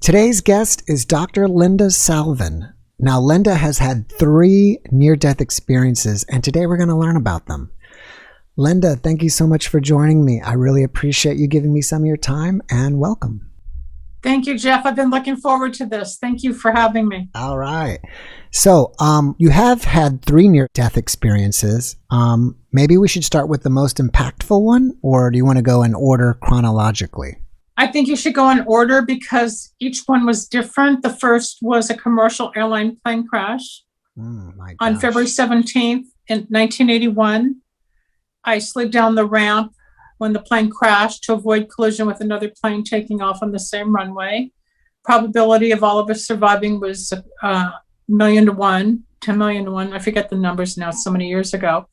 Today's guest is Dr. Linda Salvin. Now, Linda has had 3 near-death experiences, and today we're going to learn about them. Linda, thank you so much for joining me. I really appreciate you giving me some of your time, and welcome. Thank you, Jeff. I've been looking forward to this. Thank you for having me. All right. So, you have had 3 near-death experiences. Maybe we should start with the most impactful one, or do you want to go in order chronologically? I think you should go in order because each one was different. The first was a commercial airline plane crash on February 17th in 1981. I slid down the ramp when the plane crashed to avoid collision with another plane taking off on the same runway. Probability of all of us surviving was 1,000,000 to 1, 10,000,000 to 1. I forget the numbers now, so many years ago.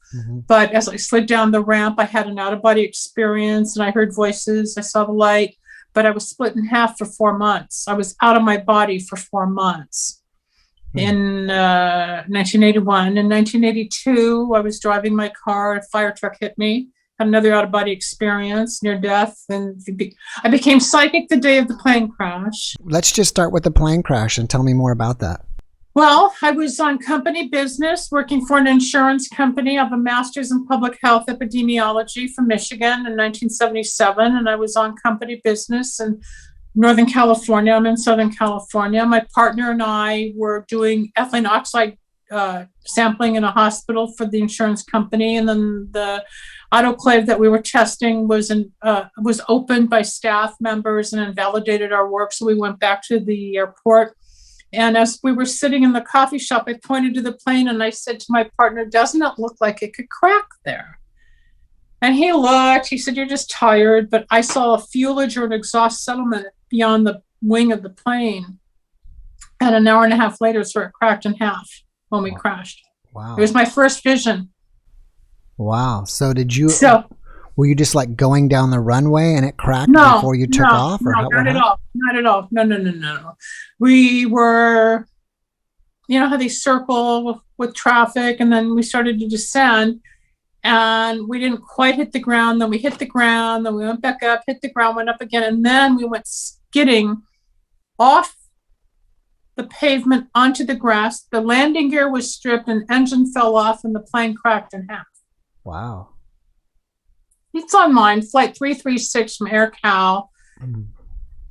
But as I slid down the ramp, I had an out-of-body experience and I heard voices. I saw the light, but I was split in half for 4 months. I was out of my body for 4 months. In 1981. In 1982, I was driving my car, a fire truck hit me, had another out-of-body experience, near death, and I became psychic the day of the plane crash. Let's just start with the plane crash and tell me more about that. Well, I was on company business, working for an insurance company. I have a master's in public health epidemiology from Michigan in 1977, and I was on company business in Northern California. I'm in Southern California. My partner and I were doing ethylene oxide sampling in a hospital for the insurance company, and then the autoclave that we were testing was opened by staff members and invalidated our work, so we went back to the airport. And as we were sitting in the coffee shop, I pointed to the plane and I said to my partner, "Doesn't it look like it could crack there?" And he looked, he said, "You're just tired." But I saw a fuelage or an exhaust settlement beyond the wing of the plane. And an hour and a half later, so it cracked in half when we crashed. Wow. It was my first vision. Wow. So were you just like going down the runway and it cracked before you took off? Or not at all. Not at all. No. We were, you know how they circle with traffic, and then we started to descend and we didn't quite hit the ground. Then we hit the ground, then we went back up, hit the ground, went up again. And then we went skidding off the pavement onto the grass. The landing gear was stripped and engine fell off and the plane cracked in half. Wow. It's on mine, Flight 336 from Air Cal,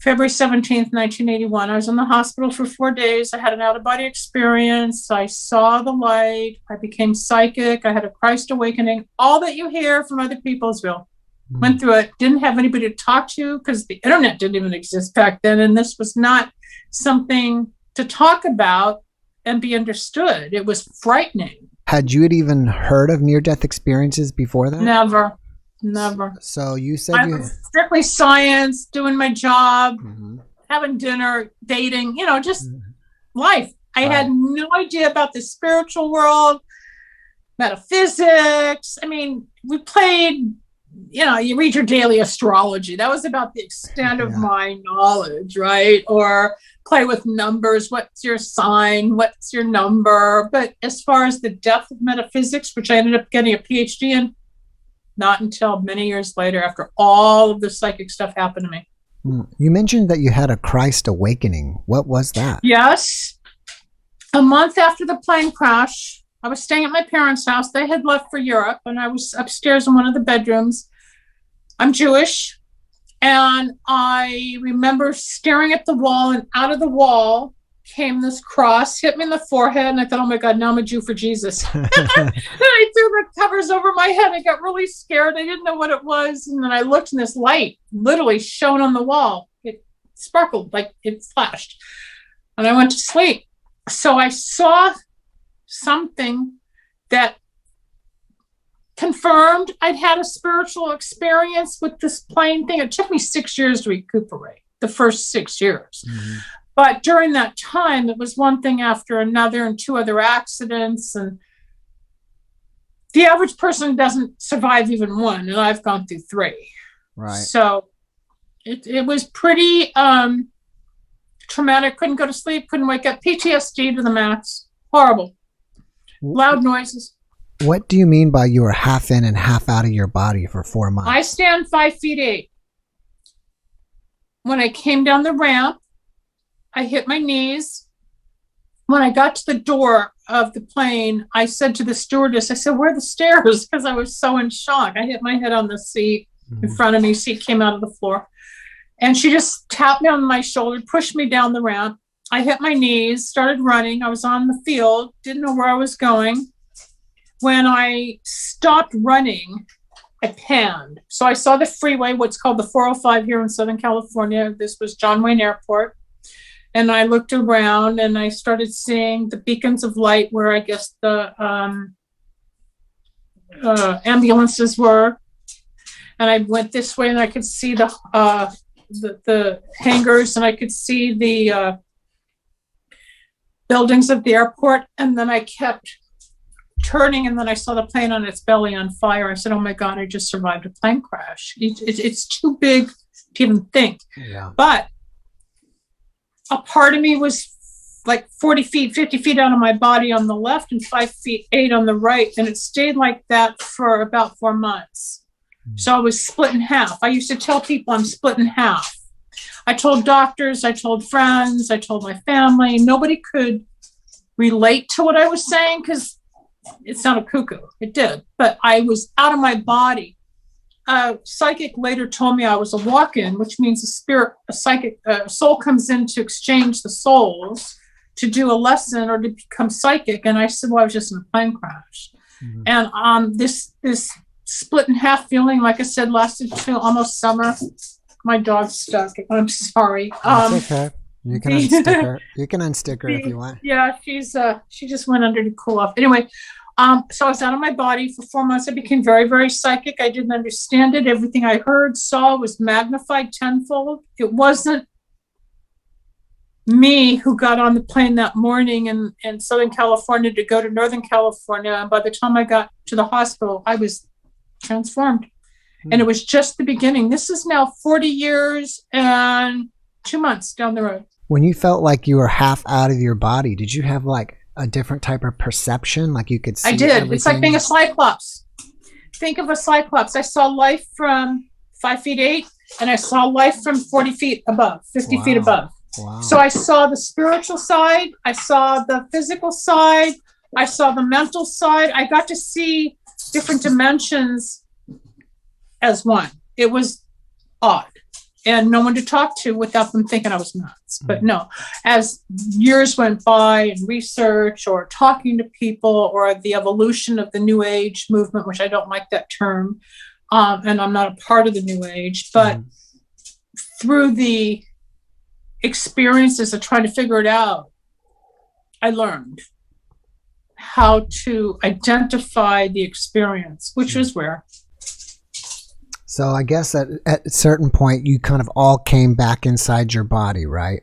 February 17th, 1981. I was in the hospital for 4 days. I had an out-of-body experience. I saw the light. I became psychic. I had a Christ awakening. All that you hear from other people is real. Went through it. Didn't have anybody to talk to because the internet didn't even exist back then. And this was not something to talk about and be understood. It was frightening. Had you even heard of near-death experiences before that? Never. So you said I was strictly science, doing my job, having dinner, dating, just life. I had no idea about the spiritual world, metaphysics. I mean, we played, you read your daily astrology. That was about the extent of my knowledge, right? Or play with numbers. What's your sign? What's your number? But as far as the depth of metaphysics, which I ended up getting a PhD in, not until many years later, after all of the psychic stuff happened to me. You mentioned that you had a Christ awakening. What was that? Yes. A month after the plane crash, I was staying at my parents' house. They had left for Europe, and I was upstairs in one of the bedrooms. I'm Jewish, and I remember staring at the wall, and out of the wall came this cross, hit me in the forehead, and I thought, "Oh my God, now I'm a Jew for Jesus." Then I threw the covers over my head. I got really scared. I didn't know what it was. And then I looked, and this light literally shone on the wall. It sparkled, like it flashed. And I went to sleep. So I saw something that confirmed I'd had a spiritual experience with this plane thing. It took me 6 years to recuperate, the first 6 years. But during that time, it was one thing after another and 2 other accidents. And the average person doesn't survive even 1, and I've gone through 3. Right. So it was pretty traumatic. Couldn't go to sleep, couldn't wake up. PTSD to the max. Horrible. Loud noises. What do you mean by you were half in and half out of your body for 4 months? I stand 5'8". When I came down the ramp, I hit my knees. When I got to the door of the plane, I said to the stewardess, I said, where are the stairs? Because I was so in shock. I hit my head on the seat in front of me. Seat came out of the floor. And she just tapped me on my shoulder, pushed me down the ramp. I hit my knees, started running. I was on the field, didn't know where I was going. When I stopped running, I panned. So I saw the freeway, what's called the 405 here in Southern California. This was John Wayne Airport. And I looked around and I started seeing the beacons of light where I guess the ambulances were. And I went this way and I could see the hangars and I could see the buildings of the airport. And then I kept turning and then I saw the plane on its belly on fire. I said, oh my God, I just survived a plane crash. It's too big to even think. Yeah. But a part of me was like 40 feet, 50 feet out of my body on the left and 5 feet 8 on the right. And it stayed like that for about 4 months. So I was split in half. I used to tell people I'm split in half. I told doctors, I told friends, I told my family. Nobody could relate to what I was saying because it sounded cuckoo. It did. But I was out of my body. A psychic later told me I was a walk-in, which means a soul comes in to exchange the souls to do a lesson or to become psychic. And I said, well, I was just in a plane crash. And this split in half feeling, like I said, lasted till almost summer. My dog's stuck. I'm sorry. That's okay. You can unstick her. You can unstick her if you want. Yeah, she just went under to cool off. Anyway, so I was out of my body for 4 months. I became very, very psychic. I didn't understand it. Everything I heard, saw was magnified tenfold. It wasn't me who got on the plane that morning in Southern California to go to Northern California. And by the time I got to the hospital, I was transformed. And it was just the beginning. This is now 40 years and 2 months down the road. When you felt like you were half out of your body, did you have like a different type of perception? Like you could see I did. everything? It's like being a Cyclops. Think of a Cyclops. I saw life from 5 feet 8 and I saw life from 40 feet above, 50 feet above. Wow. So I saw the spiritual side. I saw the physical side. I saw the mental side. I got to see different dimensions as one. It was odd and no one to talk to without them thinking I was nuts. But no, as years went by and research or talking to people or the evolution of the New Age movement, which I don't like that term, and I'm not a part of the New Age, but through the experiences of trying to figure it out, I learned how to identify the experience, which was rare. So I guess at a certain point, you kind of all came back inside your body, right?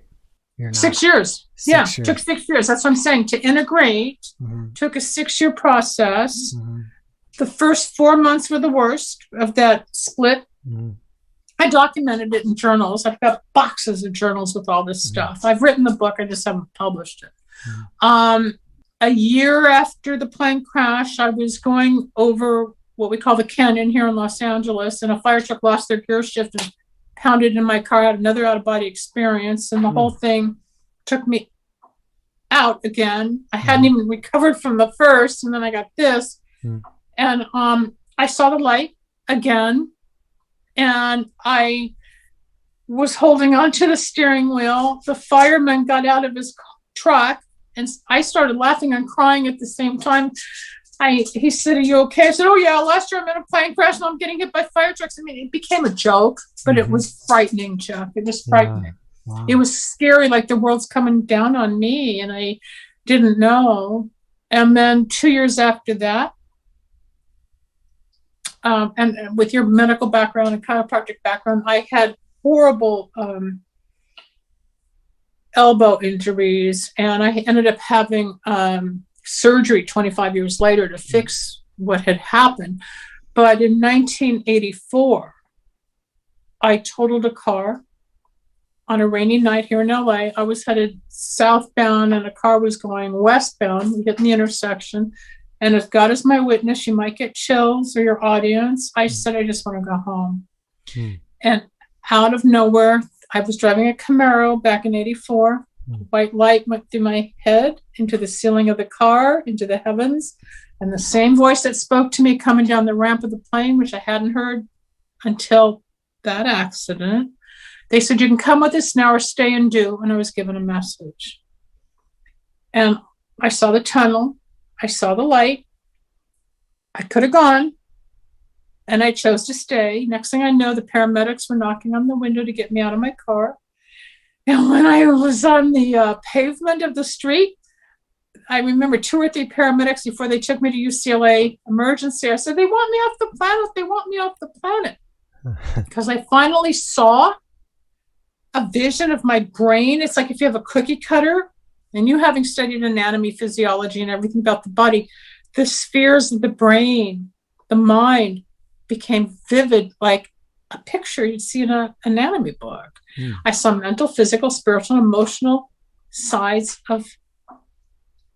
6 years. Years. Took 6 years. That's what I'm saying. To integrate took a 6-year process. The first 4 months were the worst of that split. I documented it in journals. I've got boxes of journals with all this stuff. I've written the book. I just haven't published it. A year after the plane crash, I was going over what we call the canyon here in Los Angeles, and a fire truck lost their gear shift and pounded in my car. I had another out-of-body experience, and the whole thing took me out again. I hadn't even recovered from the first, and then I got this. And I saw the light again, and I was holding onto the steering wheel. The fireman got out of his truck, and I started laughing and crying at the same time. He said, are you okay? I said, oh yeah, last year I'm in a plane crash and I'm getting hit by fire trucks. I mean, it became a joke, but it was frightening, Chuck. It was frightening. Wow. It was scary, like the world's coming down on me and I didn't know. And then 2 years after that, and with your medical background and chiropractic background, I had horrible elbow injuries, and I ended up having surgery 25 years later to fix what had happened. But in 1984, I totaled a car on a rainy night here in LA. I was headed southbound and a car was going westbound. We hit in the intersection. And as God is my witness, you might get chills, or your audience. I said, I just want to go home. And out of nowhere, I was driving a Camaro back in 84. White light went through my head, into the ceiling of the car, into the heavens. And the same voice that spoke to me coming down the ramp of the plane, which I hadn't heard until that accident, they said, you can come with us now or stay and do. And I was given a message. And I saw the tunnel. I saw the light. I could have gone. And I chose to stay. Next thing I know, the paramedics were knocking on the window to get me out of my car. And when I was on the pavement of the street, I remember 2 or 3 paramedics before they took me to UCLA emergency. I said, they want me off the planet. They want me off the planet. Because I finally saw a vision of my brain. It's like if you have a cookie cutter and you having studied anatomy, physiology, and everything about the body, the spheres of the brain, the mind became vivid, like a picture you'd see in an anatomy book. I saw mental, physical, spiritual, emotional sides of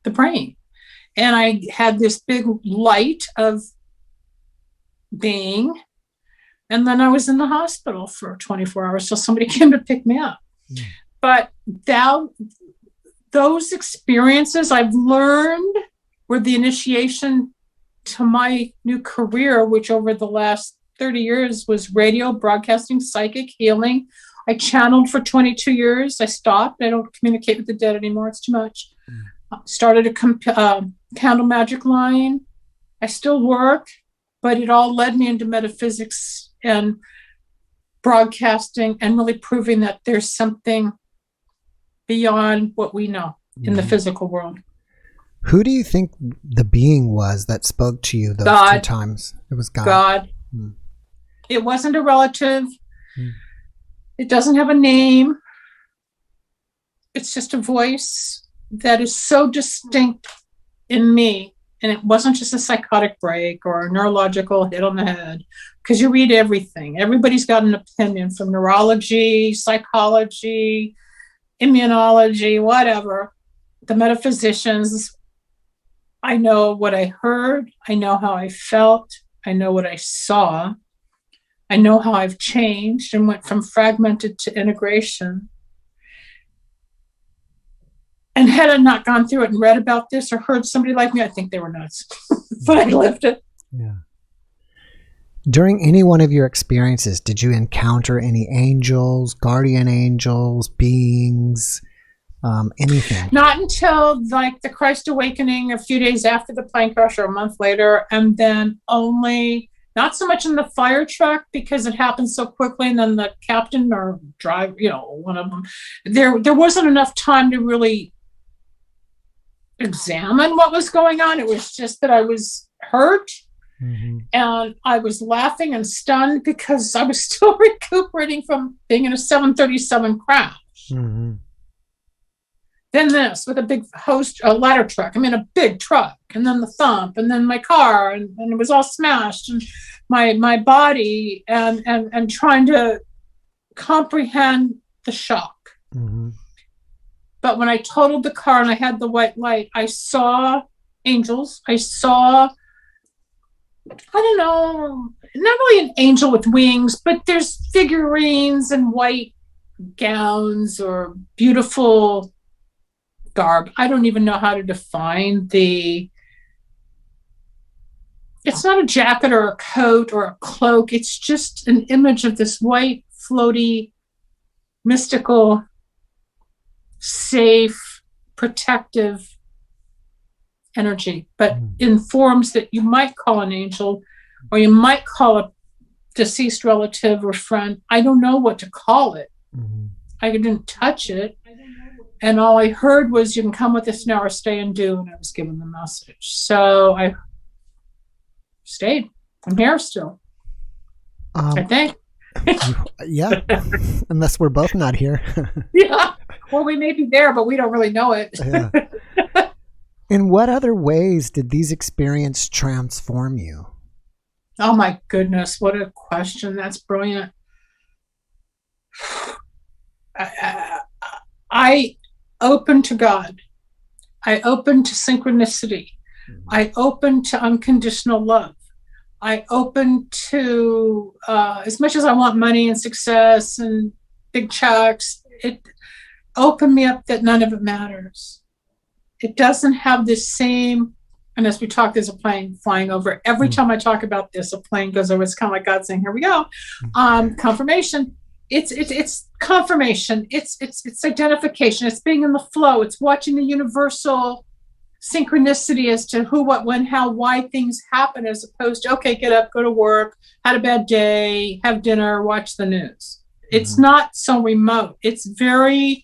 the brain. And I had this big light of being. And then I was in the hospital for 24 hours till somebody came to pick me up. But those experiences I've learned were the initiation to my new career, which over the last 30 years was radio, broadcasting, psychic, healing. I channeled for 22 years. I stopped. I don't communicate with the dead anymore. It's too much. Started a candle magic line. I still work, but it all led me into metaphysics and broadcasting and really proving that there's something beyond what we know in the physical world. Who do you think the being was that spoke to you those God. 2 times? It was God. God. It wasn't a relative. It doesn't have a name. It's just a voice that is so distinct in me. And it wasn't just a psychotic break or a neurological hit on the head, because you read everything. Everybody's got an opinion, from neurology, psychology, immunology, whatever. The metaphysicians. I know what I heard. I know how I felt. I know what I saw. I know how I've changed and went from fragmented to integration. And had I not gone through it and read about this or heard somebody like me, I think they were nuts. But I lived it. Yeah. During any one of your experiences, did you encounter any angels, guardian angels, beings, anything? Not until like the Christ Awakening a few days after the plane crash or a month later. And then only, not so much in the fire truck because it happened so quickly. And then the captain or driver, one of them, there wasn't enough time to really examine what was going on. It was just that I was hurt and I was laughing and stunned because I was still recuperating from being in a 737 crash. Then this with a big a ladder truck. I'm in a big truck, and then the thump, and then my car, and it was all smashed, and my body, and trying to comprehend the shock. But when I totaled the car and I had the white light, I saw angels. I saw, I don't know, not really an angel with wings, but there's figurines and white gowns or beautiful garb. I don't even know how to define it's not a jacket or a coat or a cloak. It's just an image of this white, floaty, mystical, safe, protective energy, but in forms that you might call an angel, or you might call a deceased relative or friend. I don't know what to call it. I didn't touch it. And all I heard was, you can come with us now or stay and do. And I was given the message. So I stayed. I'm here still. I think. Yeah. Unless we're both not here. Yeah. Well, we may be there, but we don't really know it. Yeah. In what other ways did these experiences transform you? Oh my goodness. What a question. That's brilliant. I opened to God. I opened to synchronicity. I opened to unconditional love. I opened to, as much as I want money and success and big checks, opened me up that none of it matters. It doesn't have the same, and as we talk, there's a plane flying over. Every time I talk about this, a plane goes over. It's kind of like God saying, here we go. Confirmation. It's confirmation. It's identification. It's being in the flow. It's watching the universal synchronicity as to who, what, when, how, why things happen, as opposed to, okay, get up, go to work, had a bad day, have dinner, watch the news. It's not so remote. It's very,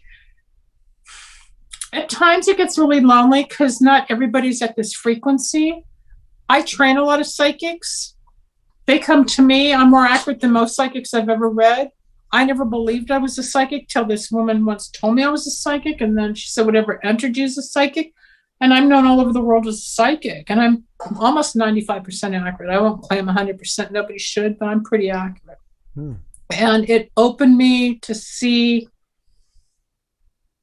at times it gets really lonely because not everybody's at this frequency. I train a lot of psychics. They come to me. I'm more accurate than most psychics I've ever read. I never believed I was a psychic till this woman once told me I was a psychic. And then she said, whatever entered you as a psychic. And I'm known all over the world as a psychic. And I'm almost 95% accurate. I won't claim 100%. Nobody should, but I'm pretty accurate. And it opened me to see,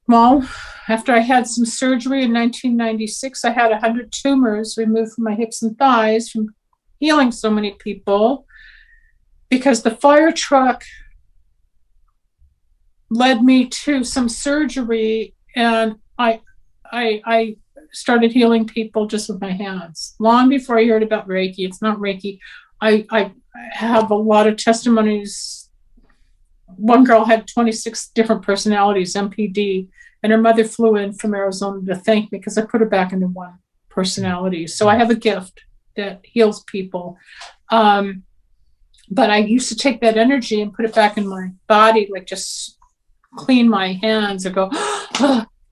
well, after I had some surgery in 1996, I had 100 tumors removed from my hips and thighs from healing so many people, because the fire truck led me to some surgery, and I started healing people just with my hands. Long before I heard about Reiki. It's not Reiki. I have a lot of testimonies. One girl had 26 different personalities, MPD, and her mother flew in from Arizona to thank me because I put her back into one personality. So I have a gift that heals people. But I used to take that energy and put it back in my body, like just clean my hands or go,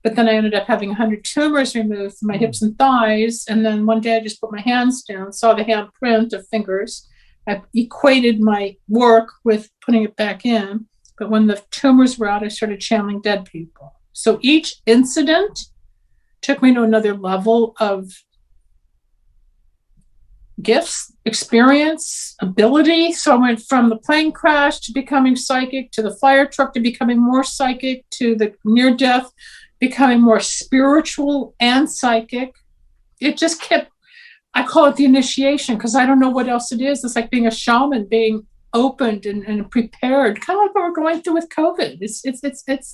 but then I ended up having 100 tumors removed from my hips and thighs. And then one day I just put my hands down, saw the handprint of fingers. I equated my work with putting it back in. But when the tumors were out, I started channeling dead people. So each incident took me to another level of gifts, experience, ability. So I went from the plane crash to becoming psychic, to the fire truck to becoming more psychic, to the near death becoming more spiritual and psychic. It just kept, I call it the initiation because I don't know what else it is. It's like being a shaman, being opened and prepared, kind of like what we're going through with COVID. It's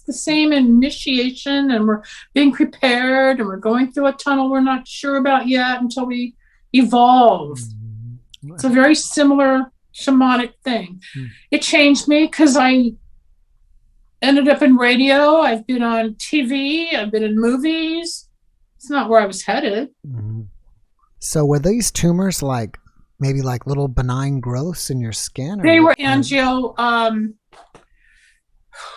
the same initiation, and we're being prepared, and we're going through a tunnel we're not sure about yet until we evolve. It's a very similar shamanic thing. It changed me because I ended up in radio. I've been on TV. I've been in movies. It's not where I was headed. So were these tumors like maybe like little benign growths in your skin? They were angio,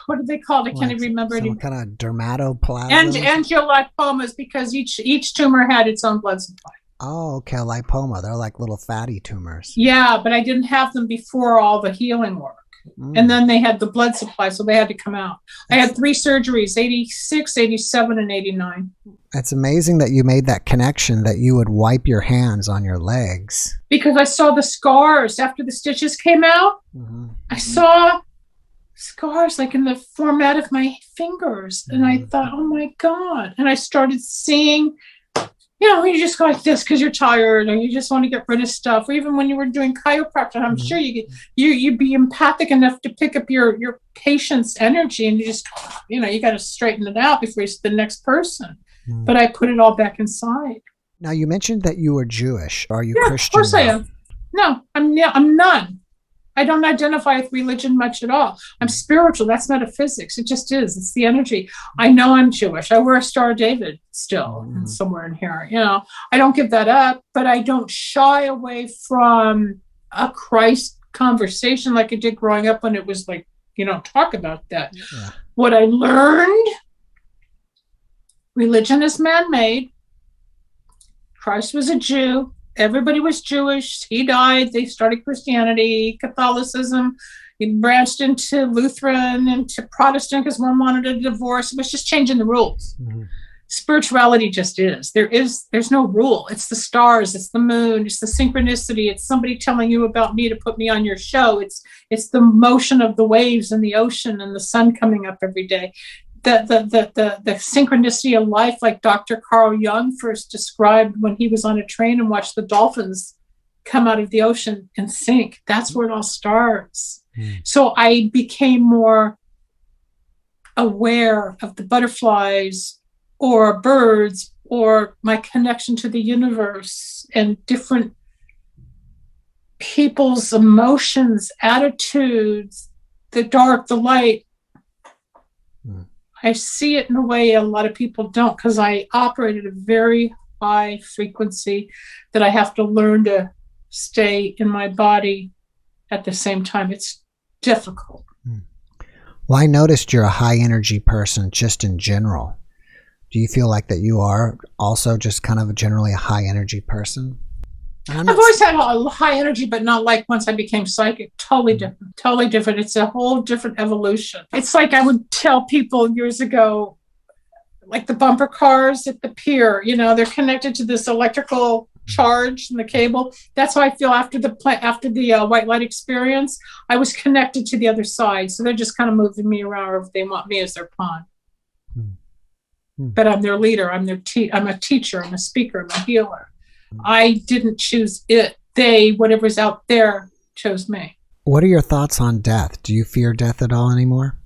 what did they call it? I can't even remember some anymore. kind of dermatoplasm? Angiolipomas, because each tumor had its own blood supply. Oh, okay, lipoma. They're like little fatty tumors. Yeah, but I didn't have them before all the healing work. And then they had the blood supply, so they had to come out. I had 3 surgeries, 86, 87, and 89. It's amazing that you made that connection, that you would wipe your hands on your legs. Because I saw the scars after the stitches came out. I saw scars like in the format of my fingers. And I thought, oh my God. And I started seeing, you just go like this because you're tired, or you just want to get rid of stuff. Or even when you were doing chiropractic, I'm sure you'd be empathic enough to pick up your patient's energy, and you just, you got to straighten it out before you see the next person. But I put it all back inside. Now, you mentioned that you were Jewish. Are you Christian? Of course I am. No, I'm none. I don't identify with religion much at all. I'm spiritual. That's metaphysics. It just is. It's the energy. I know I'm Jewish. I wear a Star of David still somewhere in here. I don't give that up, but I don't shy away from a Christ conversation like I did growing up, when it was like, talk about that. Yeah. What I learned, religion is man-made. Christ was a Jew. Everybody was Jewish. He died. They started Christianity, Catholicism. He branched into Lutheran, into Protestant because one wanted a divorce. It was just changing the rules. Spirituality just is. There's no rule. It's the stars. It's the moon. It's the synchronicity. It's somebody telling you about me to put me on your show. It's the motion of the waves in the ocean and the sun coming up every day. The synchronicity of life, like Dr. Carl Jung first described when he was on a train and watched the dolphins come out of the ocean and sink. That's where it all starts. So I became more aware of the butterflies or birds or my connection to the universe and different people's emotions, attitudes, the dark, the light. I see it in a way a lot of people don't, because I operate at a very high frequency that I have to learn to stay in my body at the same time. It's difficult. Well, I noticed you're a high energy person just in general. Do you feel like that you are also just kind of generally a high energy person? I've always had a high energy, but not like once I became psychic. Totally different. Totally different. It's a whole different evolution. It's like I would tell people years ago, like the bumper cars at the pier, you know, they're connected to this electrical charge and the cable. That's how I feel after the white light experience. I was connected to the other side. So they're just kind of moving me around if they want me as their pawn. But I'm their leader. I'm a teacher. I'm a speaker. I'm a healer. I didn't choose it. They, whatever's out there, chose me. What are your thoughts on death? Do you fear death at all anymore?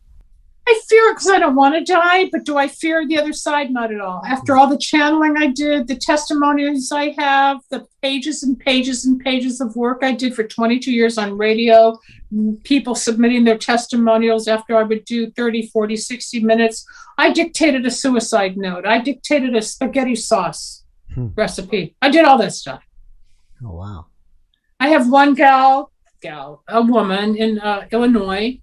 I fear it because I don't want to die, but do I fear the other side? Not at all. After all the channeling I did, the testimonies I have, the pages and pages and pages of work I did for 22 years on radio, people submitting their testimonials after I would do 30, 40, 60 minutes. I dictated a suicide note. I dictated a spaghetti sauce recipe. I did all that stuff. Oh, wow. I have one a woman in Illinois.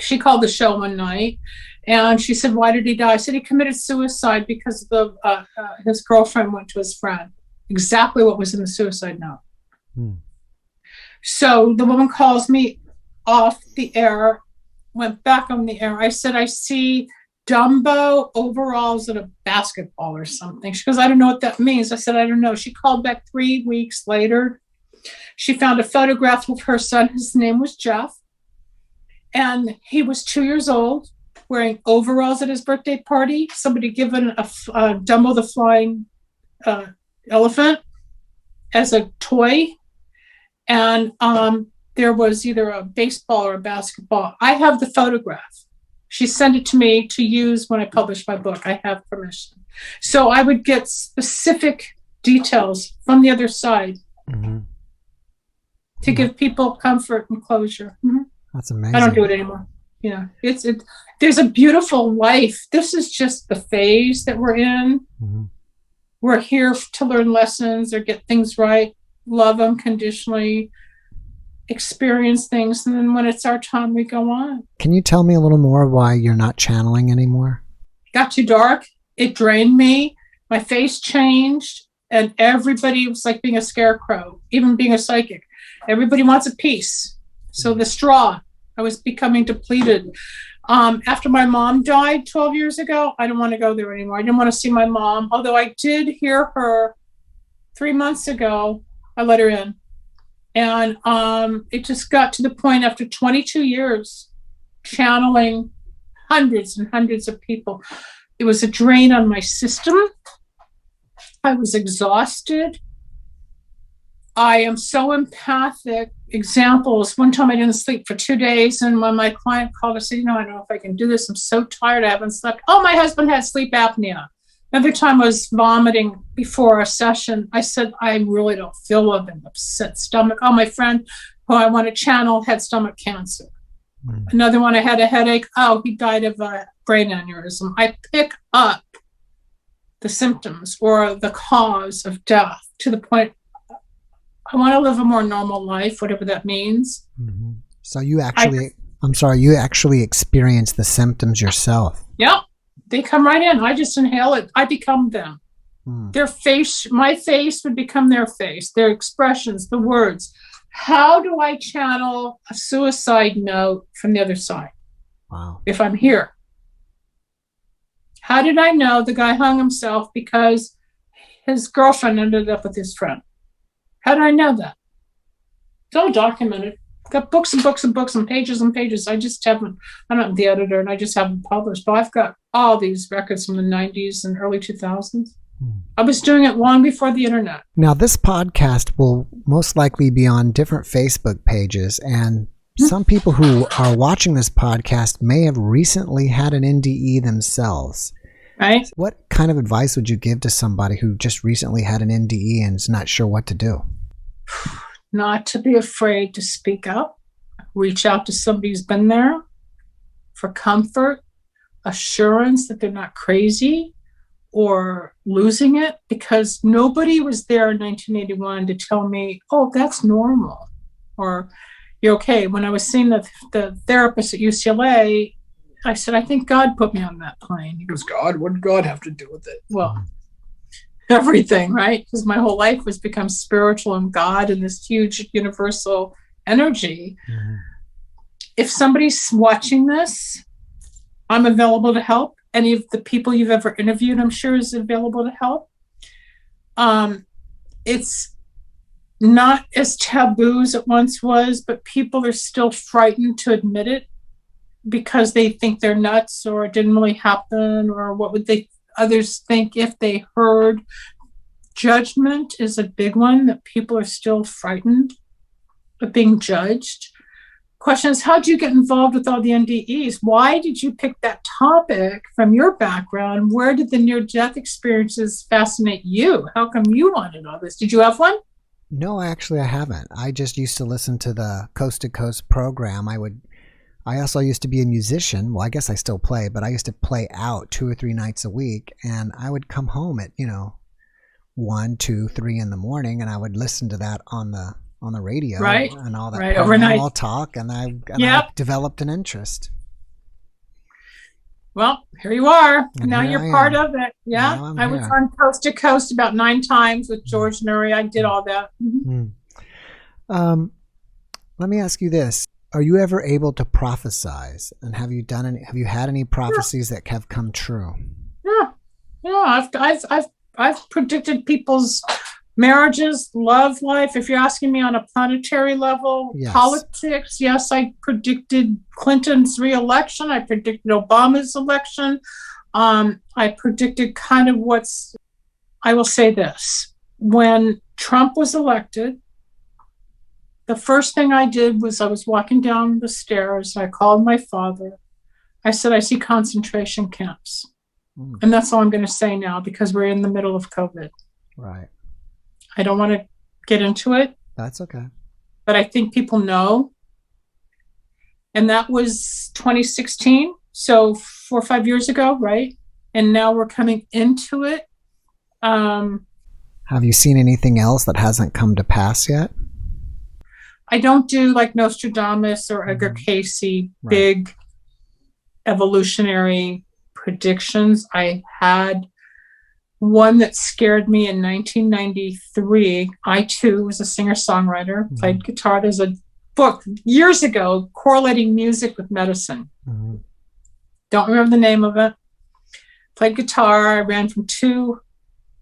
She called the show one night and she said, "Why did he die?" I said, "He committed suicide because his girlfriend went to his friend." Exactly what was in the suicide note. So the woman calls me off the air, went back on the air. I said, "I see Dumbo overalls and a basketball or something." She goes, "I don't know what that means." I said, "I don't know." She called back 3 weeks later. She found a photograph of her son. His name was Jeff. And he was 2 years old, wearing overalls at his birthday party. Somebody given a Dumbo the flying elephant as a toy. And there was either a baseball or a basketball. I have the photograph. She sent it to me to use when I publish my book. I have permission. So I would get specific details from the other side to give people comfort and closure. That's amazing. I don't do it anymore. Yeah, there's a beautiful life. This is just the phase that we're in. We're here to learn lessons or get things right, love unconditionally, experience things, and then when it's our time, we go on. Can you tell me a little more why you're not channeling anymore? It got too dark. It drained me. My face changed, and everybody was like being a scarecrow, even being a psychic. Everybody wants a piece. So the straw, I was becoming depleted. After my mom died 12 years ago, I didn't want to go there anymore. I didn't want to see my mom, although I did hear her 3 months ago. I let her in. And it just got to the point after 22 years channeling hundreds and hundreds of people. It was a drain on my system. I was exhausted. I am so empathic. Examples, one time I didn't sleep for 2 days, and when my client called, I said, "I don't know if I can do this. I'm so tired. I haven't slept." "Oh, my husband had sleep apnea." Another time I was vomiting before a session. I said, "I really don't feel well. An upset stomach." "Oh, my friend who I want to channel had stomach cancer." Another one, I had a headache. "Oh, he died of a brain aneurysm." I pick up the symptoms or the cause of death to the point I want to live a more normal life, whatever that means. So you actually experience the symptoms yourself. Yep. They come right in. I just inhale it. I become them. Their face, my face would become their face, their expressions, the words. How do I channel a suicide note from the other side? Wow. If I'm here. How did I know the guy hung himself because his girlfriend ended up with his friend? How did I know that? It's all documented. I've got books and books and books and pages and pages. I just haven't, I'm not the editor and I just haven't published, but I've got all these records from the 90s and early 2000s. I was doing it long before the internet. Now, this podcast will most likely be on different Facebook pages, and some people who are watching this podcast may have recently had an NDE themselves. Right? What kind of advice would you give to somebody who just recently had an NDE and is not sure what to do? Not to be afraid to speak up. Reach out to somebody who's been there for comfort, assurance that they're not crazy or losing it, because nobody was there in 1981 to tell me, oh, that's normal, or you're okay. When I was seeing the therapist at UCLA, I said, I think God put me on that plane. He goes, God? What did God have to do with it? Well, everything, right? Because my whole life was become spiritual and God and this huge universal energy. Mm-hmm. If somebody's watching this, I'm available to help. Any of the people you've ever interviewed, I'm sure, is available to help. It's not as taboo as it once was, but people are still frightened to admit it because they think they're nuts, or it didn't really happen, or what would others think if they heard. Judgment is a big one, that people are still frightened of being judged. Question is, how did you get involved with all the NDEs? Why did you pick that topic from your background? Where did the near-death experiences fascinate you? How come you wanted all this? Did you have one? No, actually, I haven't. I just used to listen to the Coast to Coast program. I also used to be a musician. Well, I guess I still play, but I used to play out 2 or 3 nights a week, and I would come home at 1, 2, 3 in the morning, and I would listen to that on the radio, right, and all that right, overnight talk, and I developed an interest. Well, here you are. And now you're part of it. Yeah, I was on Coast to Coast about 9 times with George Nuri. I did all that. Mm-hmm. Let me ask you this: are you ever able to prophesize? And have you had any prophecies that have come true? Yeah. I've predicted people's marriages, love life. If you're asking me on a planetary level, yes. Politics, yes, I predicted Clinton's re-election. I predicted Obama's election. I predicted kind of I will say this. When Trump was elected, the first thing I did was I was walking down the stairs. I called my father. I said, I see concentration camps. And that's all I'm going to say now, because we're in the middle of COVID. Right. I don't want to get into it. That's okay. But I think people know. And that was 2016. So 4 or 5 years ago, right? And now we're coming into it. Have you seen anything else that hasn't come to pass yet? I don't do like Nostradamus or Edgar Cayce, big evolutionary predictions. I had one that scared me in 1993. I too was a singer-songwriter, played guitar. There's a book years ago correlating music with medicine. Don't remember the name of it. Played guitar. I ran from 2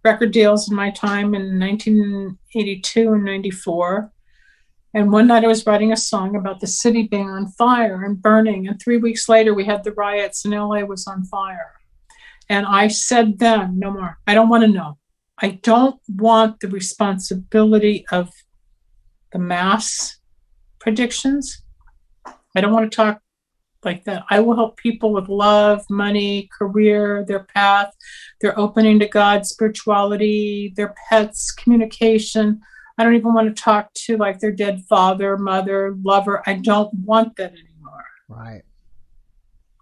record deals in my time in 1982 and 94. And one night I was writing a song about the city being on fire and burning. And 3 weeks later, we had the riots and LA was on fire. And I said then, no more. I don't want to know. I don't want the responsibility of the mass predictions. I don't want to talk like that. I will help people with love, money, career, their path, their opening to God, spirituality, their pets, communication. I don't even want to talk to like their dead father, mother, lover. I don't want that anymore. Right.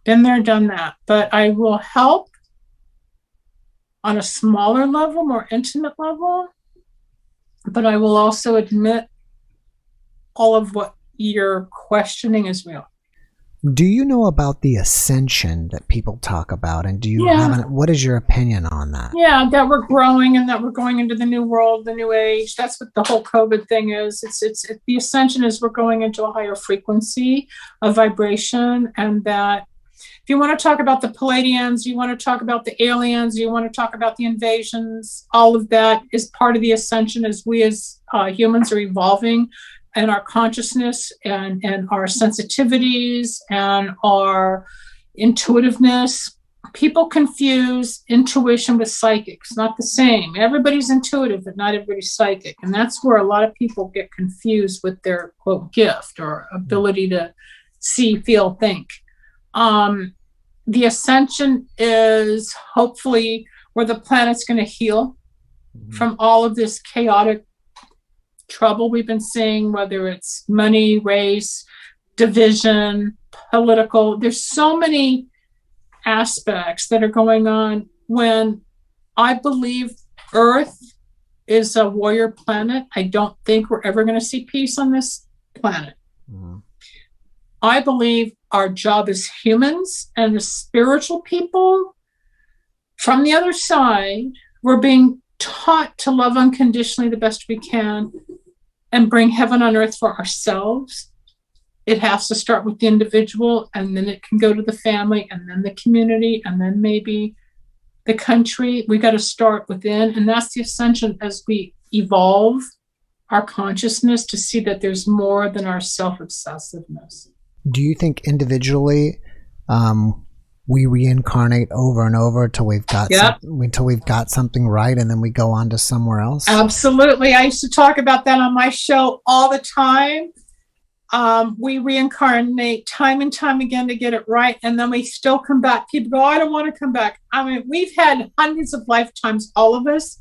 Been there, done that. But I will help on a smaller level, more intimate level. But I will also admit all of what you're questioning is real. Do you know about the Ascension that people talk about? And do you what is your opinion on that? Yeah, that we're growing and that we're going into the new world, the new age. That's what the whole COVID thing is. It's the Ascension is we're going into a higher frequency of vibration, and that if you want to talk about the Pleadians, you want to talk about the aliens, you want to talk about the invasions, all of that is part of the Ascension as we as humans are evolving, and our consciousness and our sensitivities and our intuitiveness. people confuse intuition with psychic. It's not the same. Everybody's intuitive, but not everybody's psychic. And that's where a lot of people get confused with their, quote, gift or ability to see, feel, think. The Ascension is hopefully where the planet's going to heal from all of this chaotic trouble we've been seeing, whether it's money, race, division, political. There's so many aspects that are going on when I believe Earth is a warrior planet. I don't think we're ever going to see peace on this planet. I believe our job as humans and as spiritual people from the other side, we're being taught to love unconditionally the best we can and bring heaven on earth for ourselves. It has to start with the individual, and then it can go to the family, and then the community, and then maybe the country. We got to start within, and that's the Ascension as we evolve our consciousness to see that there's more than our self-obsessiveness. Do you think individually we reincarnate over and over till we've got something right, and then we go on to somewhere else? Absolutely. I used to talk about that on my show all the time. We reincarnate time and time again to get it right, and then we still come back. People go, I don't want to come back. I mean, we've had hundreds of lifetimes, all of us.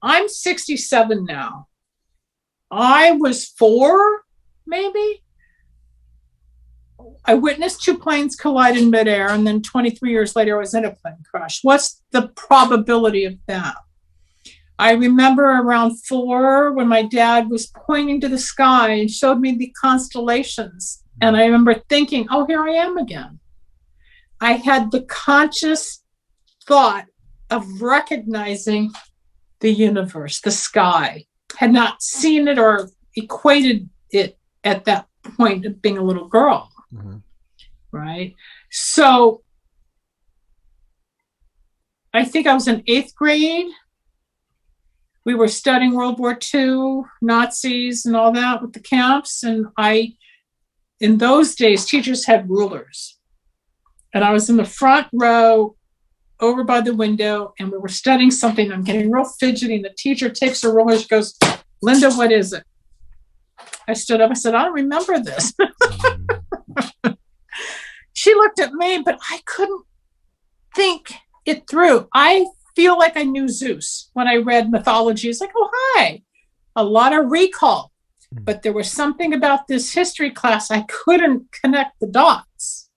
I'm 67 now. I was 4, maybe. I witnessed 2 planes collide in midair, and then 23 years later, I was in a plane crash. What's the probability of that? I remember around 4 when my dad was pointing to the sky and showed me the constellations. And I remember thinking, oh, here I am again. I had the conscious thought of recognizing the universe, the sky. Had not seen it or equated it at that point of being a little girl. Right? So I think I was in 8th grade. We were studying World War II, Nazis and all that with the camps. And in those days, teachers had rulers. And I was in the front row over by the window, and we were studying something. I'm getting real fidgety. And the teacher takes her ruler. She goes, Linda, what is it? I stood up. I said, I don't remember this. She looked at me, but I couldn't think it through. I feel like I knew Zeus when I read mythology. It's like, oh, hi. A lot of recall. But there was something about this history class. I couldn't connect the dots.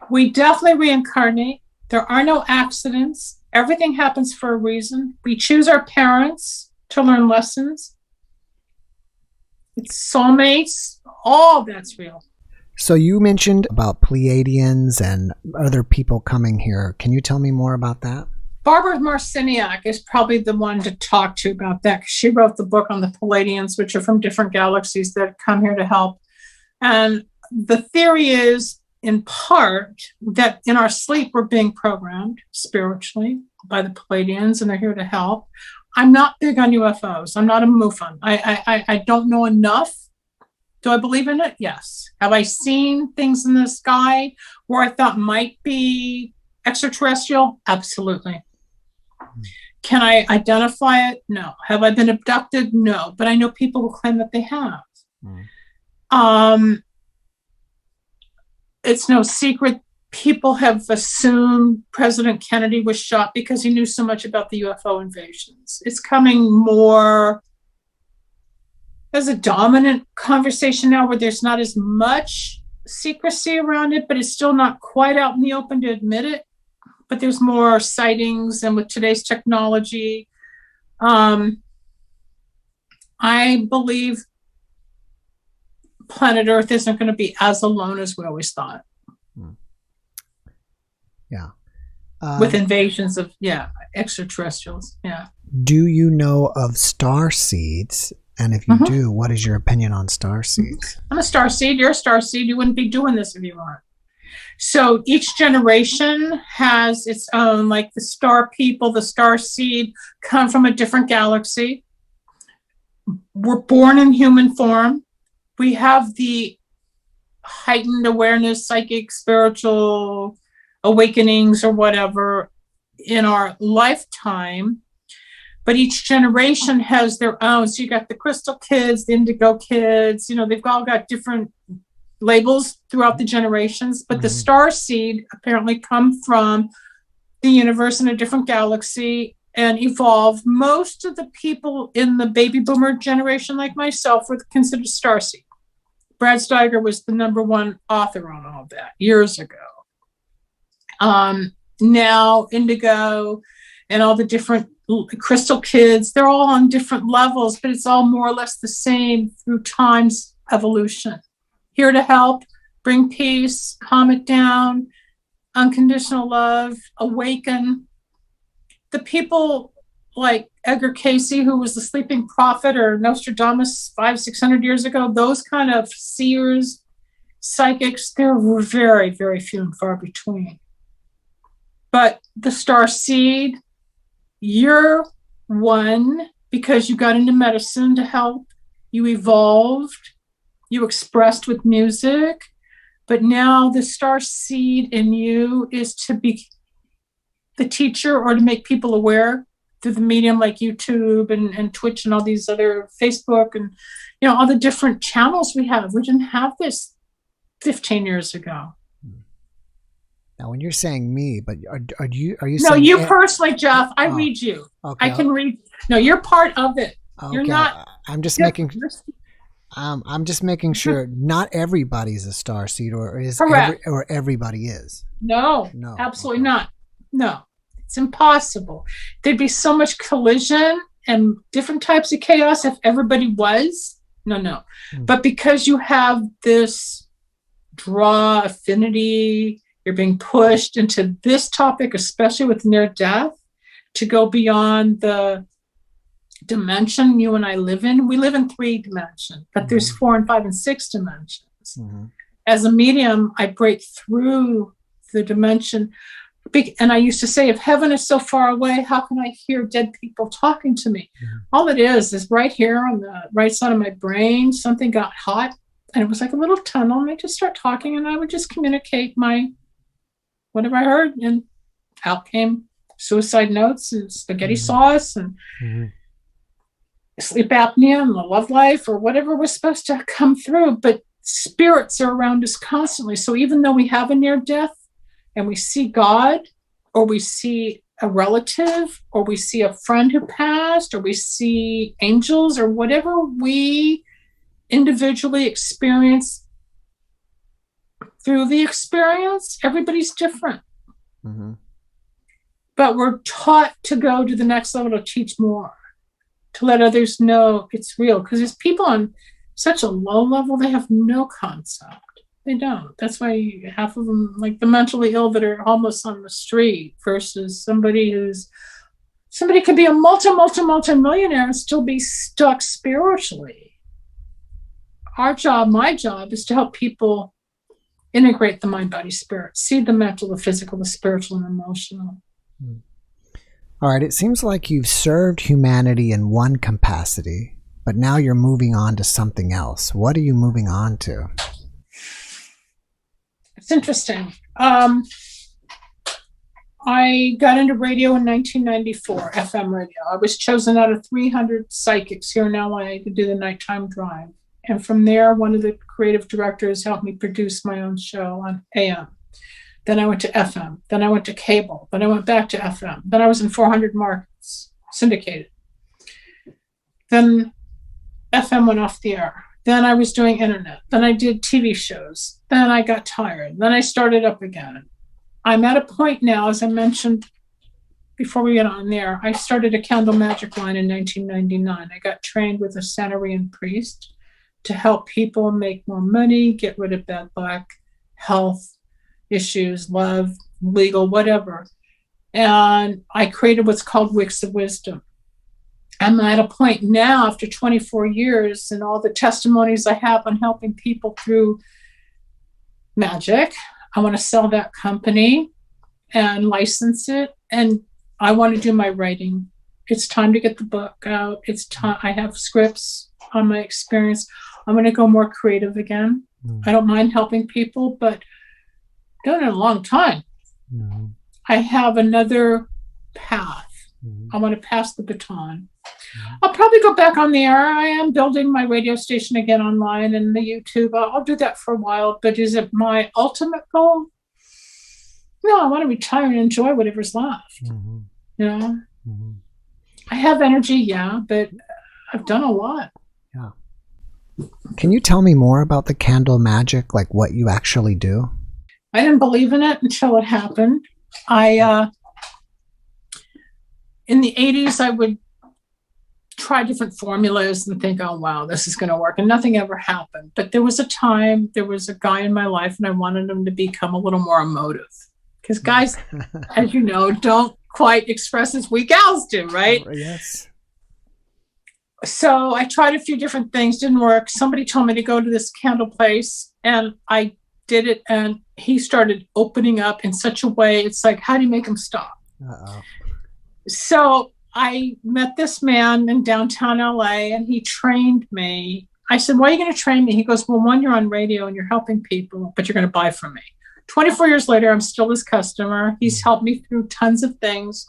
We definitely reincarnate. There are no accidents. Everything happens for a reason. We choose our parents to learn lessons. It's soulmates. All that's real. So you mentioned about Pleadians and other people coming here. Can you tell me more about that? Barbara Marciniak is probably the one to talk to about that, because she wrote the book on the Pleadians, which are from different galaxies that come here to help. And the theory is, in part, that in our sleep we're being programmed spiritually by the Pleadians, and they're here to help. I'm not big on UFOs. I'm not a MUFON. I don't know enough. Do I believe in it? Yes. Have I seen things in the sky where I thought might be extraterrestrial? Absolutely. Can I identify it? No. Have I been abducted? No. But I know people who claim that they have. It's no secret. People have assumed President Kennedy was shot because he knew so much about the UFO invasions. It's coming more as a dominant conversation now, where there's not as much secrecy around it, but it's still not quite out in the open to admit it. But there's more sightings, and with today's technology, I believe planet Earth isn't going to be as alone as we always thought. Yeah. With invasions of, extraterrestrials. Yeah. Do you know of Starseeds? And if you do, what is your opinion on Starseeds? I'm a Starseed. You're a Starseed. You wouldn't be doing this if you weren't. So each generation has its own, like the star people, the Starseed come from a different galaxy. We're born in human form. We have the heightened awareness, psychic, spiritual awakenings or whatever in our lifetime. But each generation has their own. So you got the crystal kids, the indigo kids, they've all got different labels throughout the generations. But the starseed apparently come from the universe in a different galaxy and evolved. Most of the people in the baby boomer generation, like myself, were considered starseed. Brad Steiger was the #1 author on all that years ago. Now indigo and all the different crystal kids, they're all on different levels, but it's all more or less the same through time's evolution. Here to help, bring peace, calm it down, unconditional love, awaken. The people like Edgar Cayce, who was the sleeping prophet, or Nostradamus 500-600 years ago, those kind of seers, psychics, there were very, very few and far between. But the starseed, you're one because you got into medicine to help, you evolved, you expressed with music, but now the starseed in you is to be the teacher or to make people aware through the medium like YouTube and Twitch and all these other, Facebook and all the different channels we have. We didn't have this 15 years ago. Now, when you're saying me, but are you No, saying you personally, Jeff. I read you. Okay. I can read. No, you're part of it. Okay. You're not. I'm just making sure not everybody's a starseed, or is or everybody is. No, absolutely not. No, it's impossible. There'd be so much collision and different types of chaos if everybody was. No. But because you have this draw affinity, you're being pushed into this topic, especially with near death, to go beyond the dimension you and I live in. We live in 3 dimensions, but there's 4 and 5 and 6 dimensions. As a medium, I break through the dimension. And I used to say, if heaven is so far away, how can I hear dead people talking to me? All it is right here on the right side of my brain, something got hot, and it was like a little tunnel, and I just start talking, and I would just communicate whatever I heard, and out came suicide notes and spaghetti sauce and sleep apnea and the love life or whatever was supposed to come through. But spirits are around us constantly. So even though we have a near death and we see God, or we see a relative, or we see a friend who passed, or we see angels, or whatever we individually experience through the experience, everybody's different. But we're taught to go to the next level to teach more, to let others know it's real. Because there's people on such a low level, they have no concept. They don't. That's why half of them, like the mentally ill that are homeless on the street, versus somebody could be a multi-millionaire and still be stuck spiritually. My job is to help people integrate the mind, body, spirit, see the mental, the physical, the spiritual, and emotional. All right. It seems like you've served humanity in one capacity, but now you're moving on to something else. What are you moving on to? It's interesting. I got into radio in 1994, FM radio. I was chosen out of 300 psychics here in LA to do the nighttime drive. And from there, one of the creative directors helped me produce my own show on AM. Then I went to FM. Then I went to cable. Then I went back to FM. Then I was in 400 markets, syndicated. Then FM went off the air. Then I was doing internet. Then I did TV shows. Then I got tired. Then I started up again. I'm at a point now, as I mentioned before we get on there, I started a candle magic line in 1999. I got trained with a Sanarian priest to help people make more money, get rid of bad luck, health issues, love, legal, whatever. And I created what's called Wicks of Wisdom. I'm at a point now, after 24 years and all the testimonies I have on helping people through magic, I want to sell that company and license it. And I want to do my writing. It's time to get the book out. It's time. I have scripts on my experience. I'm going to go more creative again. I don't mind helping people, but done it a long time. Mm-hmm. I have another path. Mm-hmm. I want to pass the baton. Mm-hmm. I'll probably go back on the air. I am building my radio station again online and the YouTube. I'll do that for a while. But is it my ultimate goal? No, I want to retire and enjoy whatever's left. Mm-hmm. You know, Mm-hmm. I have energy, yeah, but I've done a lot. Yeah. Can you tell me more about the candle magic, like what you actually do? I didn't believe in it until it happened. In the 80s, I would try different formulas and think, oh, wow, this is going to work. And nothing ever happened. But there was a guy in my life, and I wanted him to become a little more emotive. Because guys, as you know, don't quite express as we gals do, right? Yes. So I tried a few different things, didn't work. Somebody told me to go to this candle place, and I did it, and he started opening up in such a way. It's like, how do you make him stop? Uh-oh. So I met this man in downtown LA, and he trained me. I said, why are you going to train me? He goes, well, one, you're on radio and you're helping people, but you're going to buy from me. 24 years later, I'm still his customer. He's helped me through tons of things.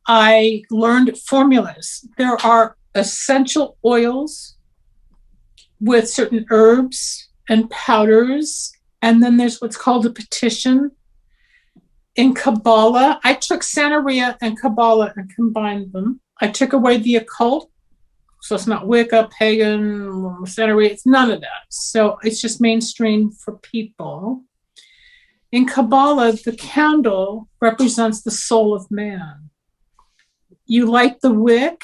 I learned formulas. There are essential oils with certain herbs and powders. And then there's what's called a petition. In Kabbalah, I took Santeria and Kabbalah and combined them. I took away the occult. So it's not Wicca, pagan, Santeria. It's none of that. So it's just mainstream for people. In Kabbalah, the candle represents the soul of man. You light the wick,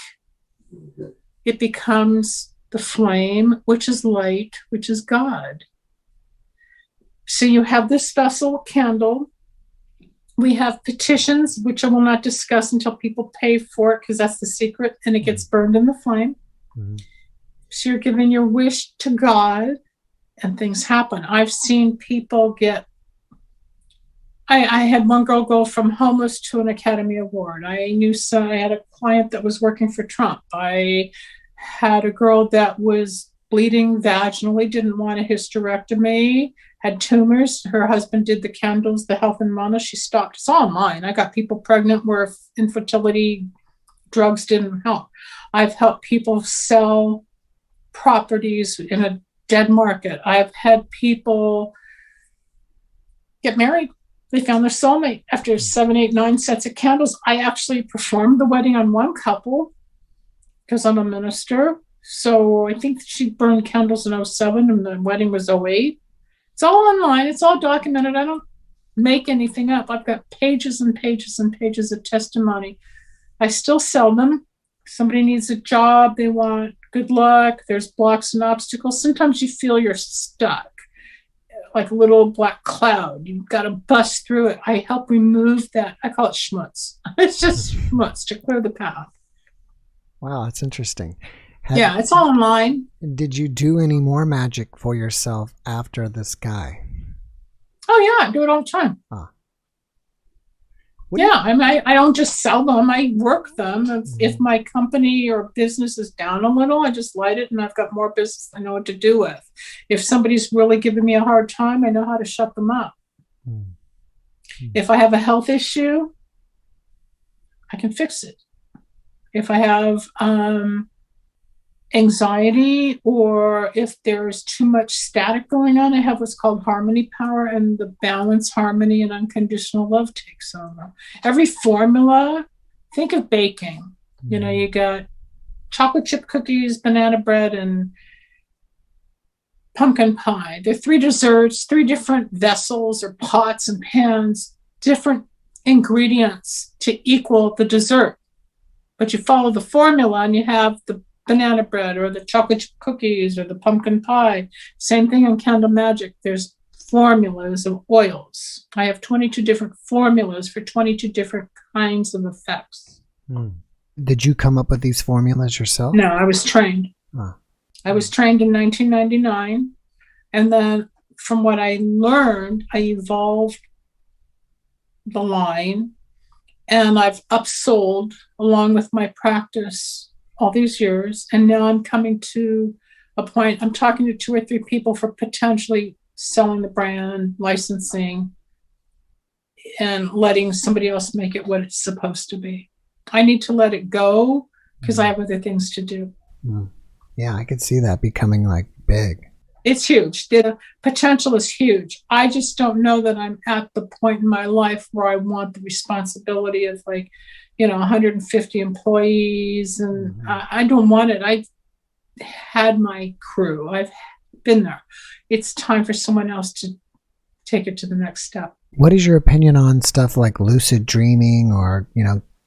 it becomes the flame, which is light, which is God. So you have this vessel candle. We have petitions, which I will not discuss until people pay for it, because that's the secret, and it gets burned in the flame. Mm-hmm. So you're giving your wish to God, and things happen. I've seen people get, I had one girl go from homeless to an Academy Award. I had a client that was working for Trump. I had a girl that was bleeding vaginally, didn't want a hysterectomy, had tumors. Her husband did the candles, the health and wellness. She stopped. It's all online. I got people pregnant where infertility drugs didn't help. I've helped people sell properties in a dead market. I've had people get married. They found their soulmate after 7, 8, 9 sets of candles. I actually performed the wedding on one couple because I'm a minister. So I think she burned candles in 07 and the wedding was 08. It's all online. It's all documented. I don't make anything up. I've got pages and pages and pages of testimony. I still sell them. Somebody needs a job. They want good luck. There's blocks and obstacles. Sometimes you feel you're stuck, like a little black cloud. You've got to bust through it. I help remove that. I call it schmutz. It's just schmutz to clear the path. Wow, that's interesting. Yeah, it's all online. Did you do any more magic for yourself after this guy? Oh, yeah, I do it all the time. I don't just sell them. I work them. If my company or business is down a little, I just light it and I've got more business I know what to do with. If somebody's really giving me a hard time, I know how to shut them up. If I have a health issue, I can fix it. If I have anxiety, or if there's too much static going on, I have what's called harmony power, and the balance, harmony, and unconditional love takes over. Every formula, think of baking. You know, you got chocolate chip cookies, banana bread, and pumpkin pie. They're 3 desserts, 3 different vessels or pots and pans, different ingredients to equal the dessert. But you follow the formula and you have the banana bread or the chocolate chip cookies or the pumpkin pie. Same thing in candle magic. There's formulas of oils. I have 22 different formulas for 22 different kinds of effects. Did you come up with these formulas yourself? No, I was trained. I was trained in 1999. And then from what I learned, I evolved the line, and I've upsold along with my practice all these years. And now I'm coming to a point, I'm talking to 2 or 3 people for potentially selling the brand, licensing. and letting somebody else make it what it's supposed to be. I need to let it go because I have other things to do. Yeah, I could see that becoming like big. It's huge. The potential is huge. I just don't know that I'm at the point in my life where I want the responsibility of 150 employees, and I don't want it. I've had my crew. I've been there. It's time for someone else to take it to the next step. What is your opinion on stuff like lucid dreaming, or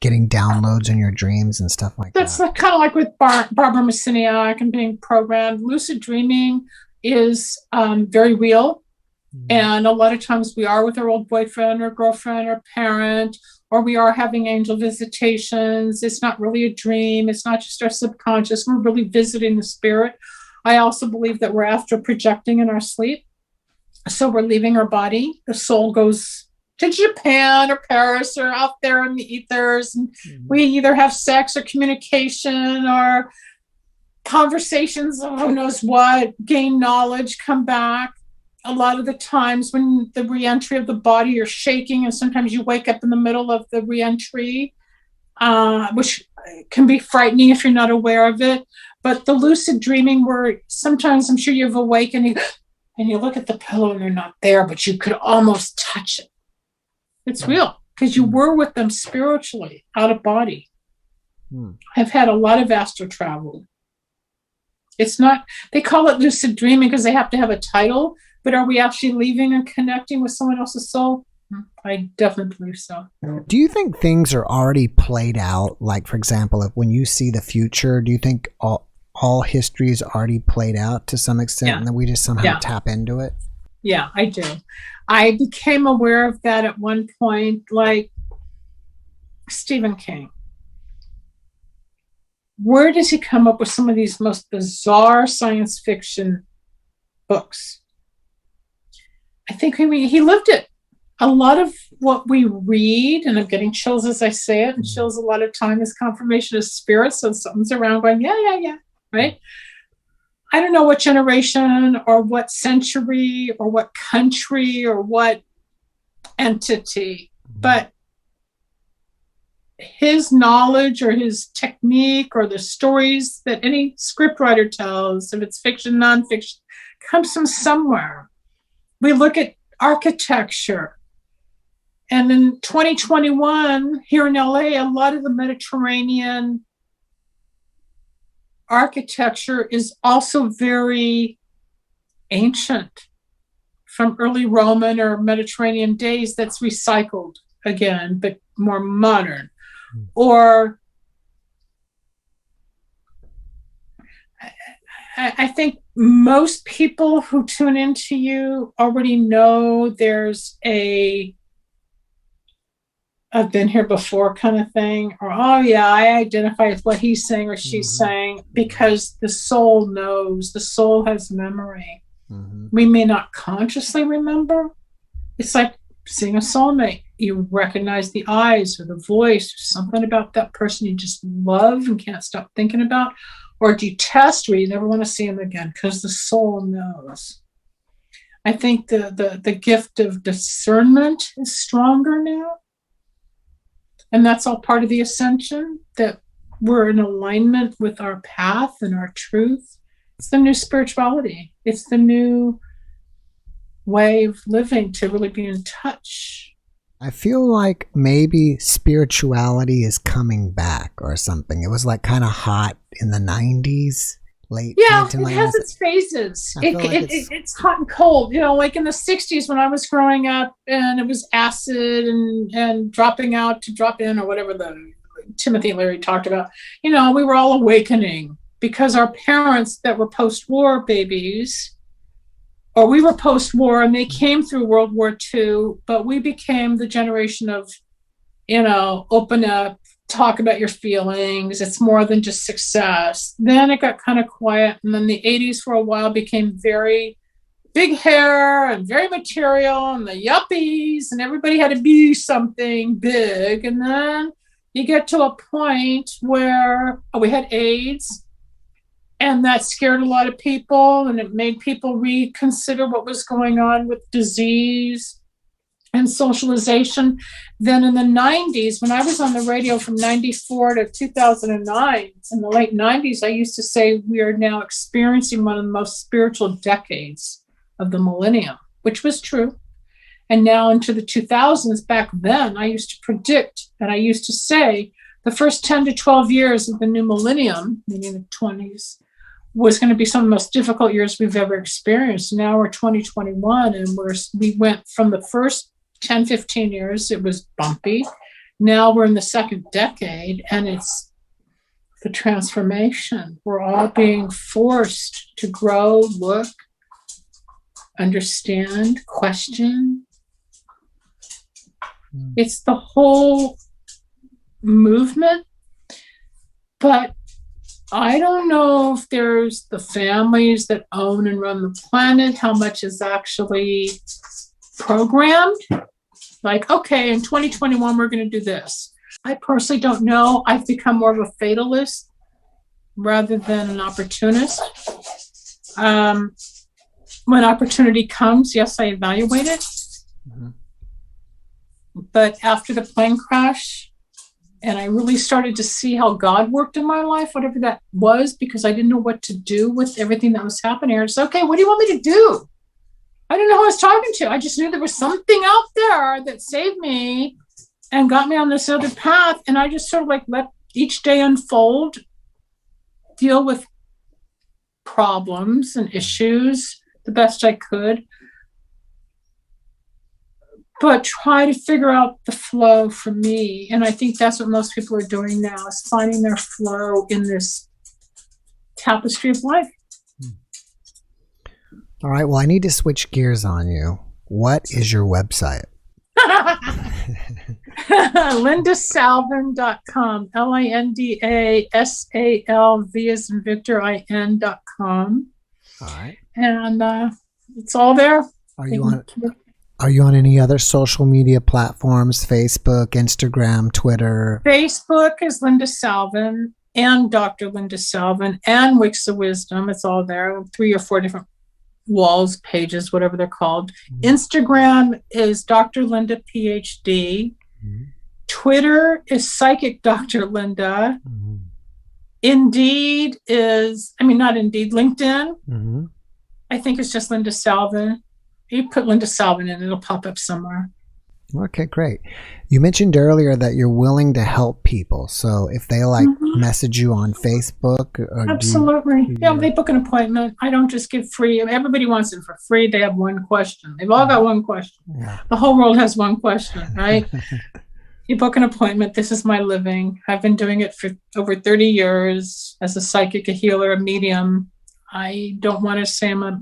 getting downloads in your dreams and stuff like that? That's kind of like with Barbara Messiniak and being programmed. Lucid dreaming is very real. And a lot of times we are with our old boyfriend or girlfriend or parent, or we are having angel visitations. It's not really a dream. It's not just our subconscious. We're really visiting the spirit. I also believe that we're astral projecting in our sleep. So we're leaving our body. The soul goes to Japan or Paris or out there in the ethers. And we either have sex or communication or conversations, who knows what, gain knowledge, come back. A lot of the times when the reentry of the body, you're shaking, and sometimes you wake up in the middle of the reentry, which can be frightening if you're not aware of it. But the lucid dreaming, where sometimes I'm sure you've awakened and you look at the pillow and they're not there, but you could almost touch it. It's real because you were with them spiritually, out of body. I've had a lot of astral travel. It's not, they call it lucid dreaming because they have to have a title, but are we actually leaving and connecting with someone else's soul? I definitely believe so. Do you think things are already played out? Like, for example, if when you see the future, do you think all history is already played out to some extent, and then we just somehow tap into it? Yeah, I do. I became aware of that at one point, like Stephen King. Where does he come up with some of these most bizarre science fiction books? I think he lived it. A lot of what we read, and I'm getting chills as I say it, and chills a lot of time is confirmation of spirit, so something's around going, yeah, right? I don't know what generation or what century or what country or what entity, but his knowledge or his technique or the stories that any scriptwriter tells, if it's fiction, nonfiction, comes from somewhere. We look at architecture. And in 2021, here in LA, a lot of the Mediterranean architecture is also very ancient, from early Roman or Mediterranean days, that's recycled again, but more modern. Or I think most people who tune into you already know there's I've been here before kind of thing, or, oh yeah, I identify with what he's saying or she's saying, because the soul knows, the soul has memory. We may not consciously remember. It's like seeing a soulmate. You recognize the eyes or the voice or something about that person you just love and can't stop thinking about, or detest where you never want to see him again because the soul knows. I think the gift of discernment is stronger now. And that's all part of the ascension, that we're in alignment with our path and our truth. It's the new spirituality. It's the new way of living to really be in touch. I feel like maybe spirituality is coming back or something. It was like kind of hot in the 90s. Late. Yeah, it has its phases. It's hot and cold. Like in the 60s when I was growing up, and it was acid and dropping out to drop in, or whatever the Timothy Leary talked about. We were all awakening because our parents that were post-war babies, or we were post-war and they came through World War II, but we became the generation of, open up, talk about your feelings. It's more than just success. Then it got kind of quiet. And then the 80s for a while became very big hair and very material, and the yuppies, and everybody had to be something big. And then you get to a point where we had AIDS, and that scared a lot of people, and it made people reconsider what was going on with disease. and socialization. Then in the 90s, when I was on the radio from 94 to 2009, in the late 90s, I used to say we are now experiencing one of the most spiritual decades of the millennium, which was true. And now into the 2000s, back then, I used to predict, and I used to say the first 10 to 12 years of the new millennium, meaning the 20s, was going to be some of the most difficult years we've ever experienced. Now we're 2021, and we went from the first 10, 15 years, it was bumpy. Now we're in the second decade, and it's the transformation. We're all being forced to grow, look, understand, question. It's the whole movement, but I don't know if there's the families that own and run the planet, how much is actually programmed. Like, okay, in 2021, we're going to do this. I personally don't know. I've become more of a fatalist rather than an opportunist. When opportunity comes, yes, I evaluate it. Mm-hmm. But after the plane crash, and I really started to see how God worked in my life, whatever that was, because I didn't know what to do with everything that was happening. I said, okay, what do you want me to do? I didn't know who I was talking to. I just knew there was something out there that saved me and got me on this other path. And I just sort of like let each day unfold, deal with problems and issues the best I could, but try to figure out the flow for me. And I think that's what most people are doing now, is finding their flow in this tapestry of life. All right, well, I need to switch gears on you. What is your website? LindaSalvin.com, LindaSalv as in Victor, IN.com. All right. And it's all there. Are you on any other social media platforms? Facebook, Instagram, Twitter? Facebook is Linda Salvin and Dr. Linda Salvin and Wicks of Wisdom. It's all there. 3 or 4 different walls, pages, whatever they're called. Mm-hmm. Instagram is Dr. Linda PhD. Mm-hmm. Twitter is Psychic Dr. Linda. Mm-hmm. Indeed is, not Indeed, LinkedIn. Mm-hmm. I think it's just Linda Salvin. You put Linda Salvin in, it'll pop up somewhere. Okay, great. You mentioned earlier that you're willing to help people. So if they message you on Facebook, or absolutely. They book an appointment. I don't just give free. Everybody wants it for free. They have one question. They've all got one question. Yeah. The whole world has one question, right? You book an appointment. This is my living. I've been doing it for over 30 years as a psychic, a healer, a medium. I don't want to say I'm a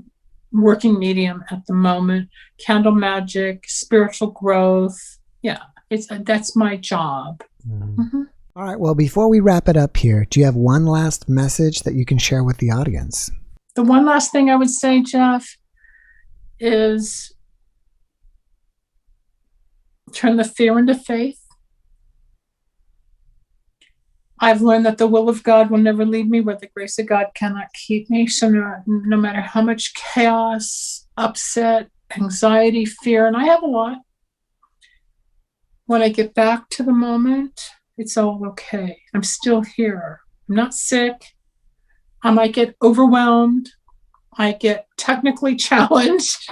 working medium at the moment. Candle magic, spiritual growth. Yeah, that's my job. Mm-hmm. All right, well, before we wrap it up here, do you have one last message that you can share with the audience? The one last thing I would say, Jeff, is turn the fear into faith. I've learned that the will of God will never leave me, where the grace of God cannot keep me. So no matter how much chaos, upset, anxiety, fear, and I have a lot, when I get back to the moment, it's all okay. I'm still here. I'm not sick. I might get overwhelmed. I get technically challenged,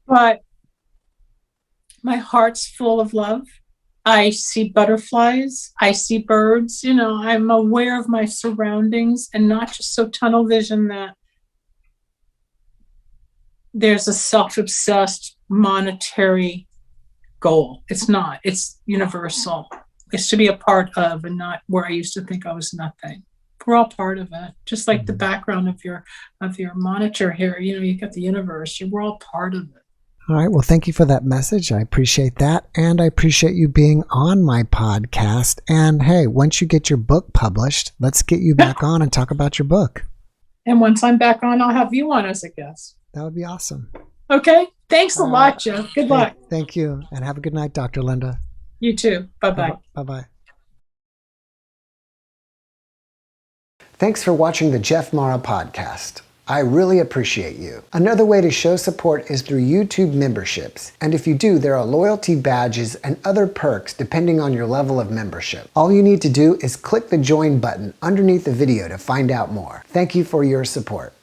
but my heart's full of love. I see butterflies. I see birds. I'm aware of my surroundings and not just so tunnel vision that there's a self-obsessed monetary goal. It's not. It's universal. It's to be a part of and not where I used to think I was nothing. We're all part of it. Just like the background of your monitor here, you got the universe. We're all part of it. All right. Well, thank you for that message. I appreciate that. And I appreciate you being on my podcast. And hey, once you get your book published, let's get you back on and talk about your book. And once I'm back on, I'll have you on as a guest. That would be awesome. Okay. Thanks a lot, Jeff. Good luck. Thank you. And have a good night, Dr. Linda. You too. Bye-bye. Bye-bye. Thanks for watching the JeffMara podcast. I really appreciate you. Another way to show support is through YouTube memberships. And if you do, there are loyalty badges and other perks depending on your level of membership. All you need to do is click the join button underneath the video to find out more. Thank you for your support.